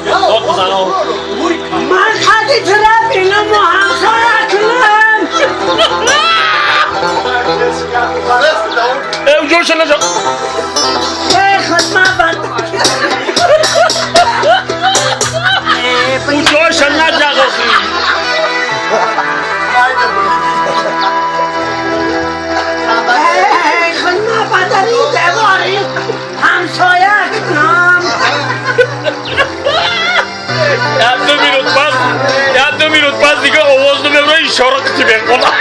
داد بزنم من خدی طرف اینو ما همسایه کنم جوش نجا ای خود من بند جوش نجا گفتی ای خود من بدنی دواری همسایه کنم یاد 2 minut پس دیگه آواز نمیم رو اشاره کتی بکنم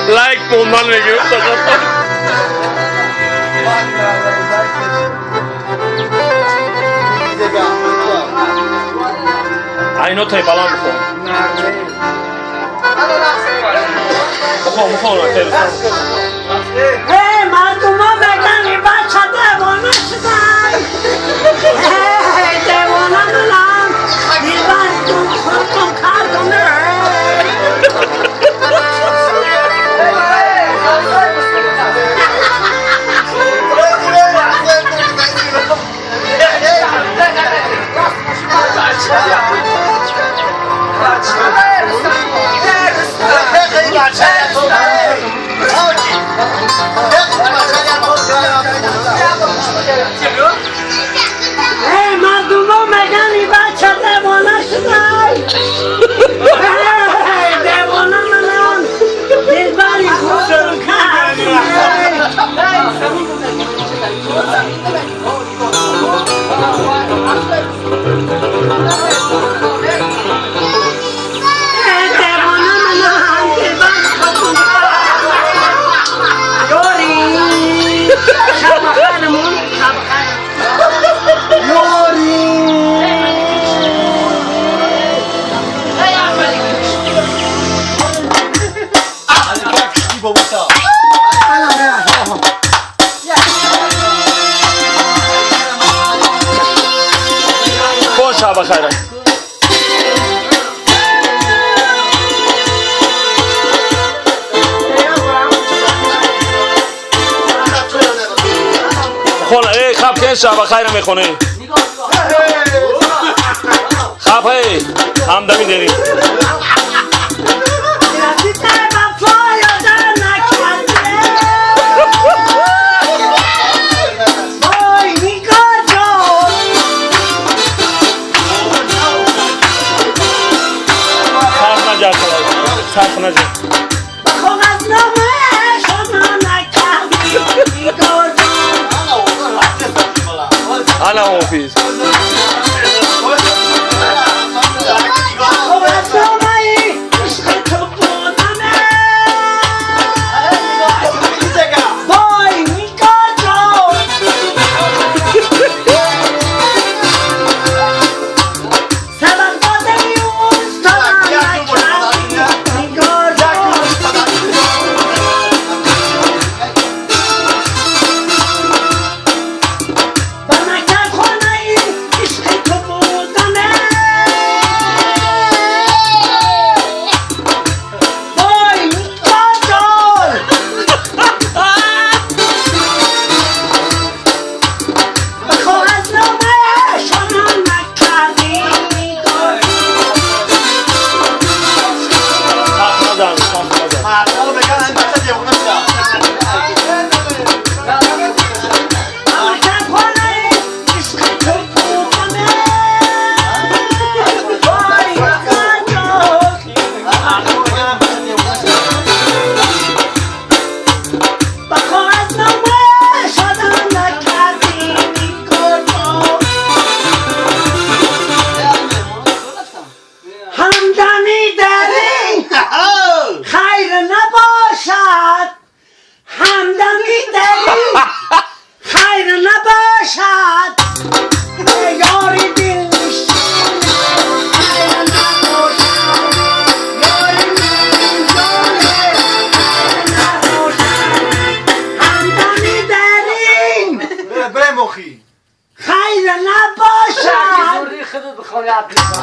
لایک موندن میگیرم اینو تای بلند بخون ای مردم ها بگن این بچه دیوانه شدن ای دیوانه منم دیوان خودم کردونه ای مردم ها میگن این بچه دیوانه شدن ای دیوانه منم دیوانی خودم کردونه شب بخیر خونه ای خب که شب بخیر میخونه خب ای همدمی داری صرف نجا انا حافظ